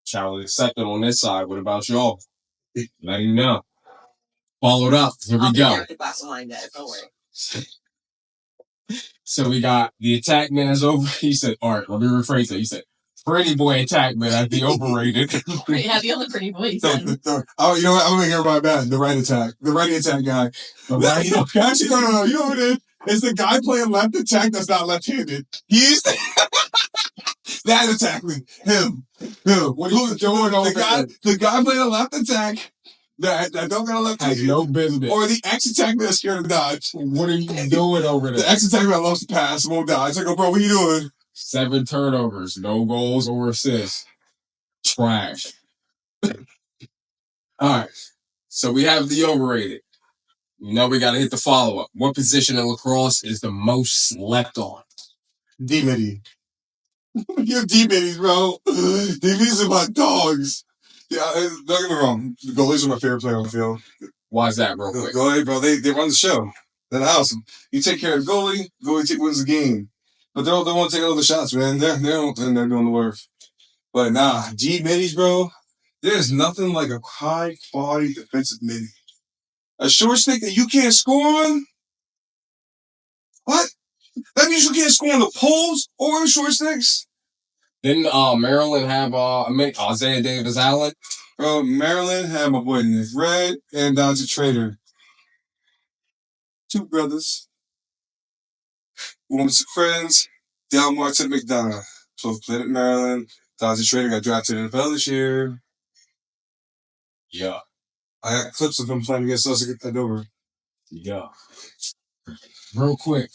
Challenge accepted on this side. What about y'all? Let you know. Followed up. Here we go. Glass of wine, guys. Don't worry. So we got the attack man is over. He said, all right, let me rephrase that. He said, pretty boy attack man, I'd be overrated. Yeah, the other pretty boys. Oh, you know what? I'm going to hear my bad. The right attack. The right attack guy. Actually, no. You know what it is? It's the guy playing left attack that's not left-handed. He's that attackman. Him. What are you doing over there? The guy playing the left attack that don't got a left Has hand. no business. Or the ex-attack that's scared to dodge. What are you doing over there? The ex-attack that loves to pass won't dodge. I go, bro, what are you doing? 7 turnovers, no goals or assists. Trash. All right. So we have the overrated. You know we got to hit the follow-up. What position in lacrosse is the most slept on? D-Mitty. You have D-Mitties, bro. D-Mitties are my dogs. Yeah, don't get me wrong. The goalies are my favorite player on the field. Why is that, real quick? Goalie, bro, they run the show. They're awesome. You take care of the goalie wins the game. But they want to take all the shots, man. They're doing the work. But nah, D-Mitties, bro, there's nothing like a high-quality defensive midi. A short stick that you can't score on? What? That means you can't score on the poles or the short sticks? Didn't Maryland have Isaiah Davis-Allen? Bro, Maryland had my boy Nick Red and Dante Trader. 2 brothers. Women's friends. Del Martin McDonough. So played at Maryland. Dante Trader got drafted in the NFL this year. Yeah. I got clips of him playing against us to get that over. Yeah. Real quick,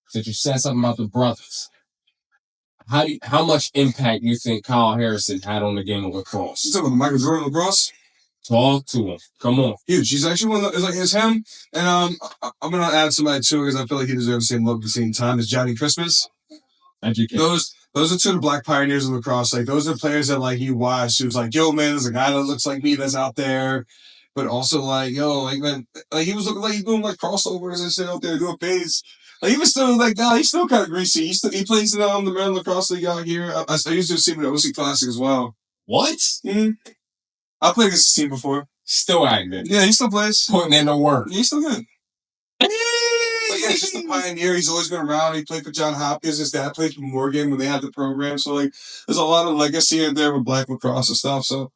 since you said something about the brothers, how much impact do you think Kyle Harrison had on the game of lacrosse? You talking about Michael Jordan lacrosse? Talk to him. Come on. Huge. He's actually one of the, it's him. And I'm gonna add somebody too because I feel like he deserves the same love at the same time as Johnny Christmas. Those are 2 of the black pioneers of lacrosse. Like those are players that like you watch. Who's like, yo, man, there's a guy that looks like me that's out there. But also like, yo, like man, like he was looking like he's doing like crossovers and shit out there doing fades. Like he was still like, nah, he's still kind of greasy. He plays in the Maryland Lacrosse League out here. I used to see him in the OC Classic as well. What? Mm-hmm. I played against the team before. Still active. Yeah, he still plays. Putting in the work. Yeah, he's still good. But yeah, he's just a pioneer. He's always been around. He played for John Hopkins. His dad played for Morgan when they had the program. So like, there's a lot of legacy in there with black lacrosse and stuff. So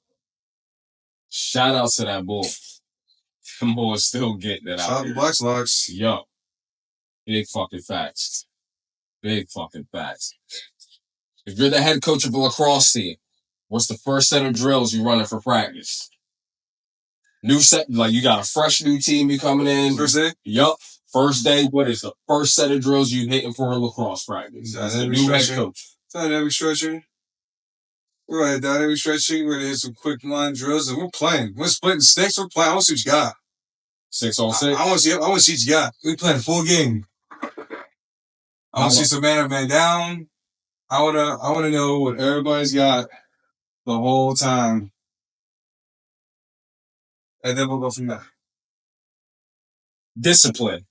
shout out to that boy. Them boys still getting it out shout out here. to Black Slugs. Yo. Big fucking facts. Big fucking facts. If you're the head coach of a lacrosse team, what's the first set of drills you running for practice? New set, like you got a fresh new team you coming in. First day? Yup. First day, what is the first set of drills you hitting for a lacrosse practice? As a new head coach. Dynamic stretching. We're going to dynamic stretching. We're going to hit some quick line drills, and we're playing. We're splitting sticks. We're playing. I want to see what you got. 6-on-6. I want to see what you got. We playing a full game. I want to see some man up, man down. I want to know what everybody's got the whole time. And then we'll go from there. Discipline.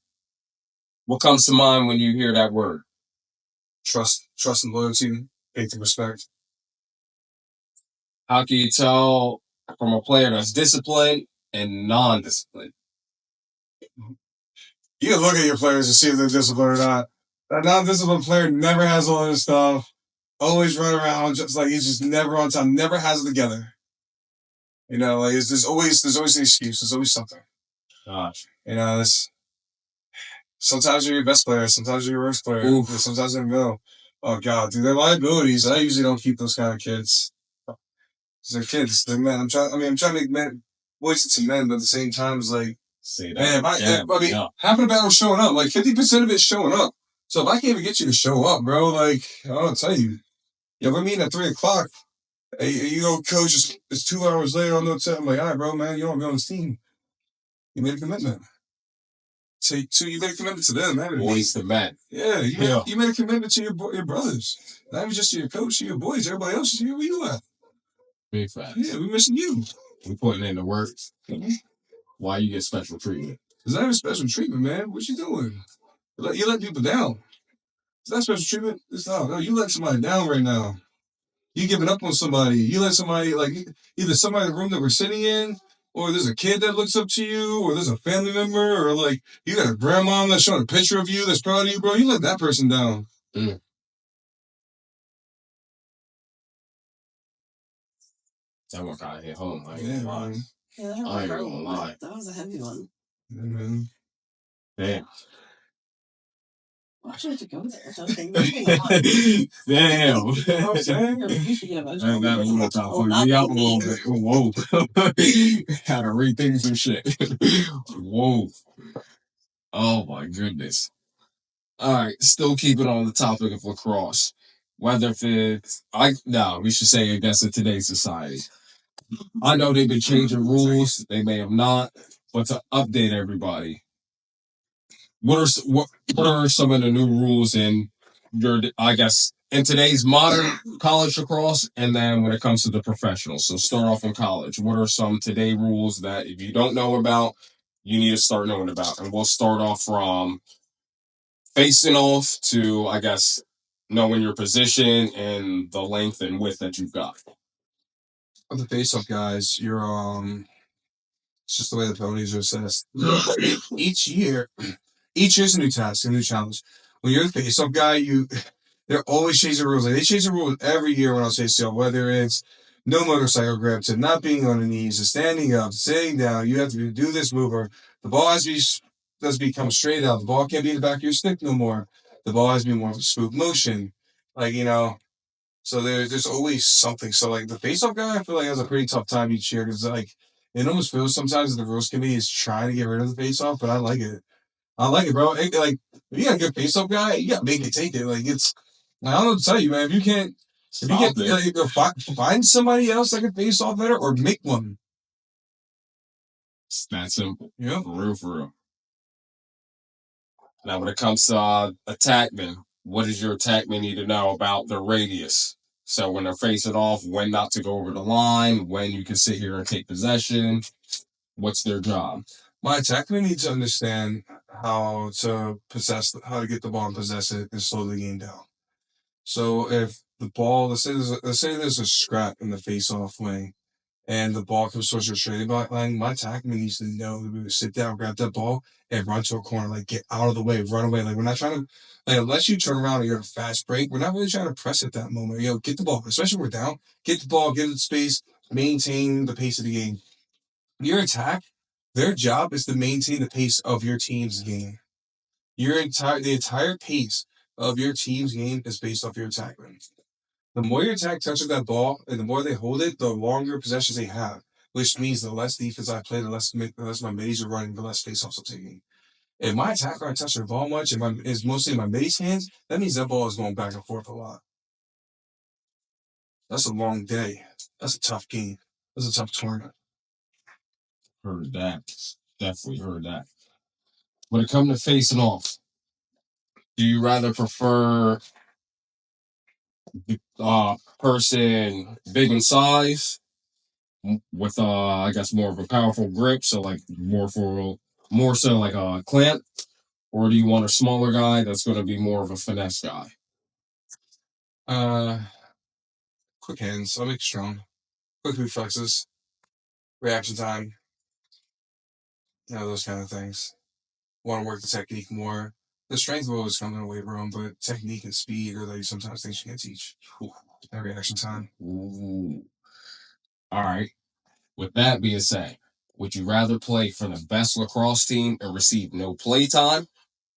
What comes to mind when you hear that word? Trust and loyalty, faith and respect. How can you tell from a player that's disciplined and non-disciplined? You can look at your players and see if they're disciplined or not. A non-disciplined player never has all this stuff. Always run around just like he's just never on time. Never has it together. You know, like there's always an excuse. There's always something. Gosh. You know, sometimes you're your best player, sometimes you're your worst player, sometimes they're middle. Oh God, dude, they're liabilities. I usually don't keep those kind of kids. They're kids. They're men. I'm trying to make men boys into men, but at the same time, it's like, man, half of the battle's showing up. Like 50% of it's showing up. So if I can't even get you to show up, bro, like I don't tell you, we're meeting at 3:00. Hey, you know, coach, it's 2 hours later on the time. I'm like, all right, bro, man, you don't be on this team. You made a commitment. So you made a commitment to them, man. Boys to men. Yeah, you made a commitment to your brothers. Not even just to your coach, to your boys. Everybody else is here. Where you at? Big facts. Yeah, we missing you. We putting in the work. Mm-hmm. Why you get special treatment? It's not even special treatment, man. What you doing? You let people down. It's not special treatment. It's not. No, you let somebody down right now. You giving up on somebody. You let somebody, like, either somebody in the room that we're sitting in, or there's a kid that looks up to you, or there's a family member, or like you got a grandma that's showing a picture of you that's proud of you, bro. You let that person down. Mm. That one kind of hit home. I ain't gonna lie. Yeah, I ain't gonna lie. That was a heavy one. Yeah, man. Damn. Why should I go there? Okay, damn. Whoa. Had to rethink some shit. Whoa. Oh my goodness. All right, still keeping on the topic of lacrosse. Whether if it's we should say I guess in today's society. I know they've been changing rules, they may have not, but to update everybody, what are some of the new rules in in today's modern college lacrosse, and then when it comes to the professional? So start off in college. What are some today rules that if you don't know about, you need to start knowing about? And we'll start off from facing off to, I guess, knowing your position and the length and width that you've got. Of the face-off guys, you're it's just the way the penalties are assessed. Each year's a new task, a new challenge. When you're the face-off guy, they're always changing rules. Like they change the rules every year when I was face-off, whether it's no motorcycle grip, to not being on the knees, to standing up, to sitting down. You have to do this move, or the ball has to become straight out. The ball can't be in the back of your stick no more. The ball has to be more of a smooth motion. Like, so there's always something. So like the face-off guy, I feel like has a pretty tough time each year because like it almost feels sometimes that the rules committee is trying to get rid of the face-off, but I like it. I like it, bro. Like if you got a good face-off guy, you got to make it take it. Like I don't know what to tell you, man. If you can't, find somebody else that can face off better, or make one. It's that simple. Yeah, for real. Now, when it comes to attackmen, what does your attackman need to know about their radius? So when they're facing off, when not to go over the line, when you can sit here and take possession, what's their job? My attackman needs to understand how to get the ball and possess it and slow the game down. So if the ball, let's say there's a scrap in the face-off lane, and the ball comes towards your straight back line, my attackman needs to know to sit down, grab that ball, and run to a corner. Like, get out of the way, run away. Like, we're not trying to, like, unless you turn around and you're in a fast break, we're not really trying to press at that moment. Get the ball, especially when we're down. Get the ball, give it space, maintain the pace of the game. Your attack, their job is to maintain the pace of your team's game. The entire pace of your team's game is based off your attackman. The more your attack touches that ball and the more they hold it, the longer possessions they have, which means the less defense I play, the less my middies are running, the less face-offs I'm taking. If my attacker aren't touching the ball much and it's mostly in my middies' hands, that means that ball is going back and forth a lot. That's a long day. That's a tough game. That's a tough tournament. Heard that. Definitely heard that. When it comes to facing off, do you rather prefer person big in size with I guess more of a powerful grip, so like more so like a clamp, or do you want a smaller guy that's going to be more of a finesse guy? Quick hands. I'll make strong. Quick reflexes. Reaction time. Those kind of things. Want to work the technique more. The strength will always come in the weight room, but technique and speed are like sometimes things you can't teach. That reaction time. Ooh. All right. With that being said, would you rather play for the best lacrosse team and receive no play time,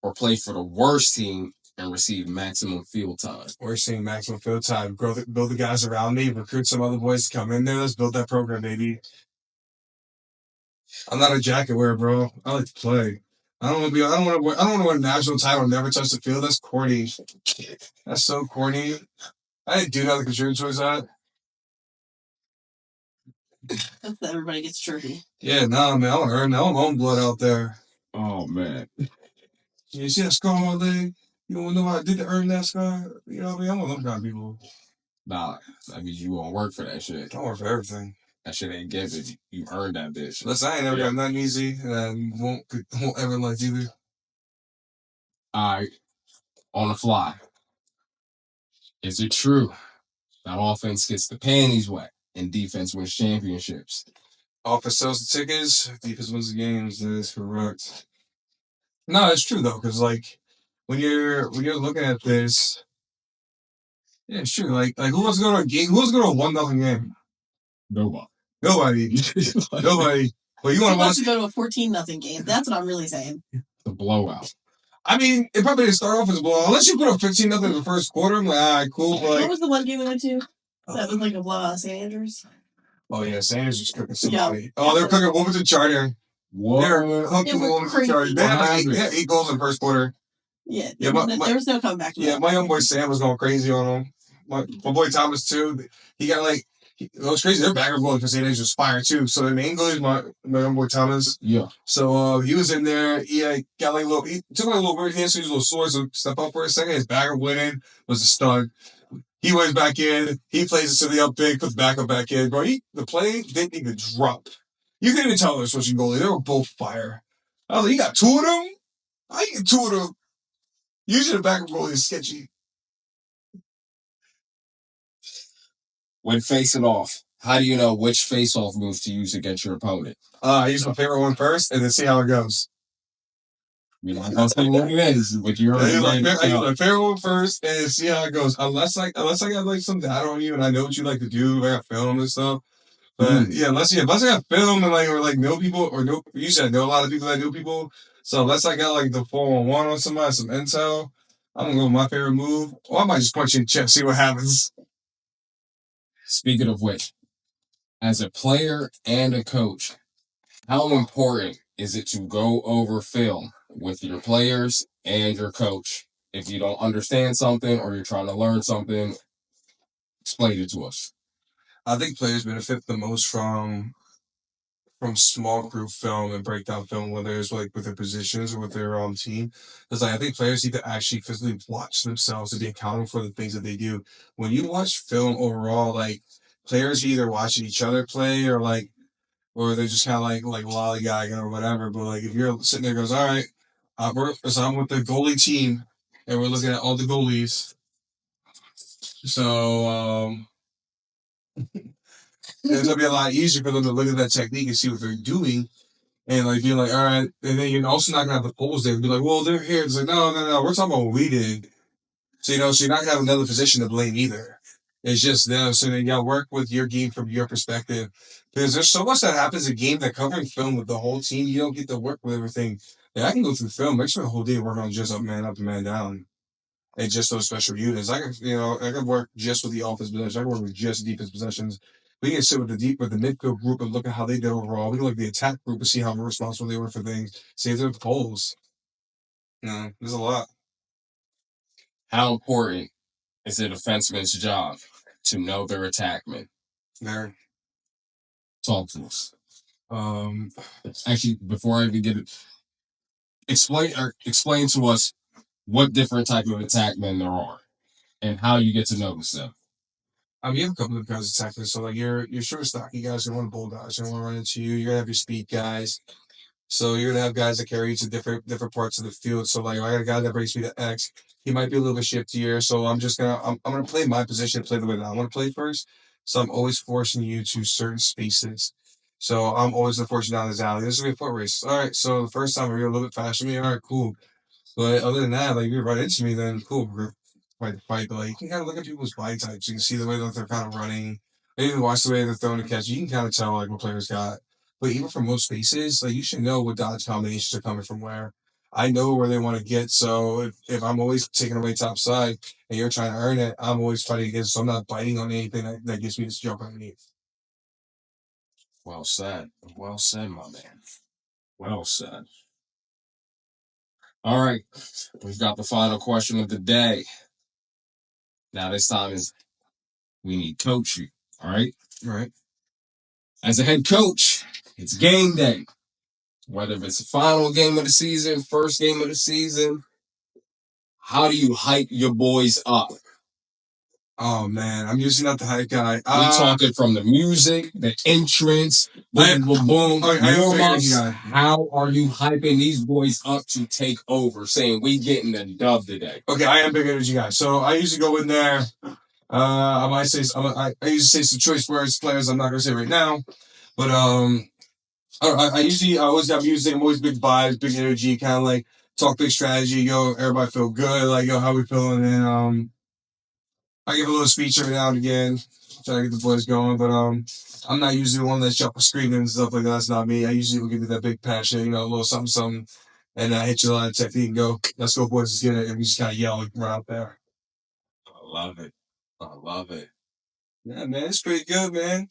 or play for the worst team and receive maximum field time? We're seeing maximum field time. Build the guys around me, recruit some other boys to come in there. Let's build that program, baby. I'm not a jacket wearer, bro. I like to play. I don't want to win a national title and never touch the field. That's corny. That's so corny. I didn't do nothing contribute towards that. That's that everybody gets dirty. Yeah, nah, man. I want to earn my own blood out there. Oh, man. You see that scar on my leg? You don't know how I did to earn that scar? You know what I mean? I'm one of them kind of people. Nah, that means you won't work for that shit. I work for everything. That shit ain't given. You earned that bitch. Listen, I ain't never got nothing easy, and I won't ever like either. All right, on the fly. Is it true that offense gets the panties wet and defense wins championships? Offense sells the tickets, defense wins the games. That is correct. No, it's true though, because like when you're looking at this, yeah, it's true. Like who wants to go to a game? Who wants to go to a 1-0 game? Nobody. Nobody. Well, you want to go to a 14-0 game? That's what I'm really saying. The blowout. I mean, it probably didn't start off as a blowout. Unless you put up 15-0 in the first quarter, I'm like, all right, cool. But what was the one game we went to? That was like a blowout, St. Andrews. Oh yeah, St. Andrews was cooking somebody. Yeah. Oh, they were cooking Wilmington Charter. What? They were cooking Wilmington Charter. They had 8 goals in the first quarter. Yeah, there was no comeback. Yeah, my young boy Sam was going crazy on him. My boy Thomas too. He got like. It was crazy. Their backup goalie for St. Andrews was fire too. So the main goalie is my young boy Thomas. Yeah. So he was in there. He got like a little. He took like a little weird hand, so he was a little sore. So step up for a second. His backup went in. Was a stud. He went back in. He plays it to the up big. Puts backup back in. Bro, the play didn't even drop. You couldn't even tell they were switching goalie. They were both fire. I was like, you got 2 of them? I get 2 of them. Usually the backup goalie is sketchy. When facing off, how do you know which face-off moves to use against your opponent? I use my favorite one first and then see how it goes. You know, I'll say what it is, but you're I use my favorite one first and see how it goes. Unless I got like some data on you and I know what you like to do, I got film and stuff. But yeah, unless I got film and or know people or usually I know a lot of people that know people. So unless I got like the 4-on-1 on somebody, some intel, I'm gonna go with my favorite move. Or I might just punch you in the chest, see what happens. Speaking of which, as a player and a coach, how important is it to go over film with your players and your coach? If you don't understand something or you're trying to learn something, explain it to us. I think players benefit the most from small group film and breakdown film, whether it's like with their positions or with their team. Because I think players need to actually physically watch themselves to be accountable for the things that they do. When you watch film overall, like players either watching each other play or they're just kind of like lollygagging or whatever. But like if you're sitting there, goes, all right, I'm with the goalie team, and we're looking at all the goalies. So it's gonna be a lot easier for them to look at that technique and see what they're doing, and like be like, all right. And then you're also not gonna have the polls there. Be like, well, they're here. It's like, no, we're talking about what we did. So so you're not gonna have another position to blame either. It's just them. So then you gotta work with your game from your perspective, because there's so much that happens in game that covering film with the whole team, you don't get to work with everything. Yeah, I can go through film, make sure the whole day work on just up and man down. And just those special units. I can work just with the offense possessions. I can work with just defense possessions. We can sit with the midfield group and look at how they did overall. We can look at the attack group and see how responsible they were for things. See if they're polls. There's a lot. How important is a defenseman's job to know their attackman? There. Talk to us. Actually, before I even get it, explain to us what different type of attackmen there are and how you get to notice them. You have a couple of guys attacking. So like your short stocky guys are want to bulldogs. They want to run into you. You're gonna have your speed guys. So you're gonna have guys that carry you to different parts of the field. So like I got a guy that brings me to X. He might be a little bit shiftier. So I'm gonna play my position, play the way that I want to play first. So I'm always forcing you to certain spaces. So I'm always forcing down this alley. This is gonna be a foot race. All right. So the first time you're a little bit faster than me. All right, cool. But other than that, like you're right into me, then cool. We're fight. But like you can kind of look at people's body types. You can see the way that they're kind of running. I even watch the way they're throwing the catch. You can kind of tell like what players got. But even for most spaces, like you should know what dodge combinations are coming from where. I know where they want to get. So if I'm always taking away top side and you're trying to earn it, I'm always fighting against. So I'm not biting on anything that gets me to jump underneath. Well said. Well said, my man. Well said. All right. We've got the final question of the day. Now this time is we need coaching. All right. Right. As a head coach, it's game day. Whether it's the final game of the season, first game of the season, how do you hype your boys up? Oh man, I'm usually not the hype guy. We talking from the music, the entrance, boom, boom, boom, warm-ups. How are you hyping these boys up to take over, saying we getting the dub today? Okay, I am big energy guy, so I usually go in there. I might say I usually say some choice words, players. I'm not gonna say right now, but I always got music. I'm always big vibes, big energy, kind of like talk big strategy. Yo, everybody feel good. Like yo, how we feeling? And I give a little speech every now and again, try to get the boys going. But I'm not usually the one that's jumping, screaming and stuff like that. That's not me. I usually will give you that big passion, you know, a little something, something, and hit you a lot of technique and go, let's go, boys, let's get it. And we just kind of yell and run out there. I love it. I love it. Yeah, man, it's pretty good, man.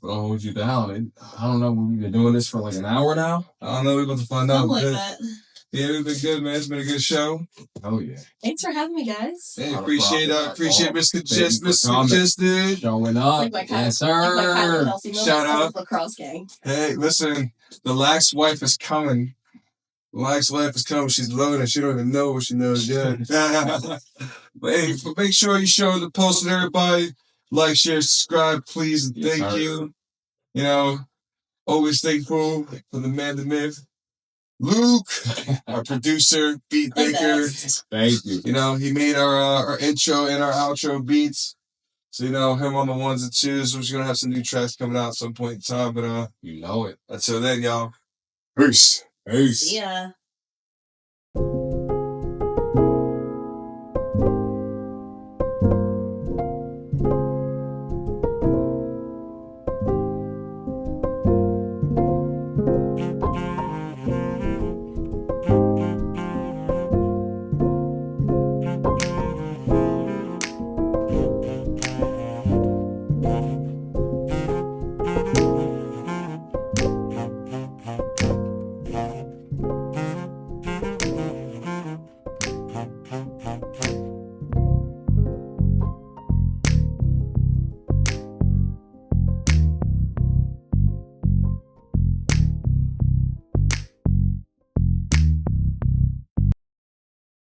I'll hold you down. I don't know. We've been doing this for like an hour now. I don't know. We're about to find out. Something like that. Yeah, we've been good, man. It's been a good show. Oh yeah. Thanks for having me, guys. Hey, appreciate Mr. Congested showing up. Like yes, sir. Shout out Lacrosse gang. Hey, listen, the lax wife is coming. The lax wife is coming. She's loaded. She don't even know what she knows yet. But hey, make sure you show the post with everybody. Like, share, subscribe, please, and thank you. You know, always thankful for the man, the myth. Luke, our producer, beat maker. Thank you. You know, he made our intro and our outro beats. So, you know, him on the ones and twos. We're just going to have some new tracks coming out at some point in time. But, you know it. Until then, y'all. Peace. Yeah.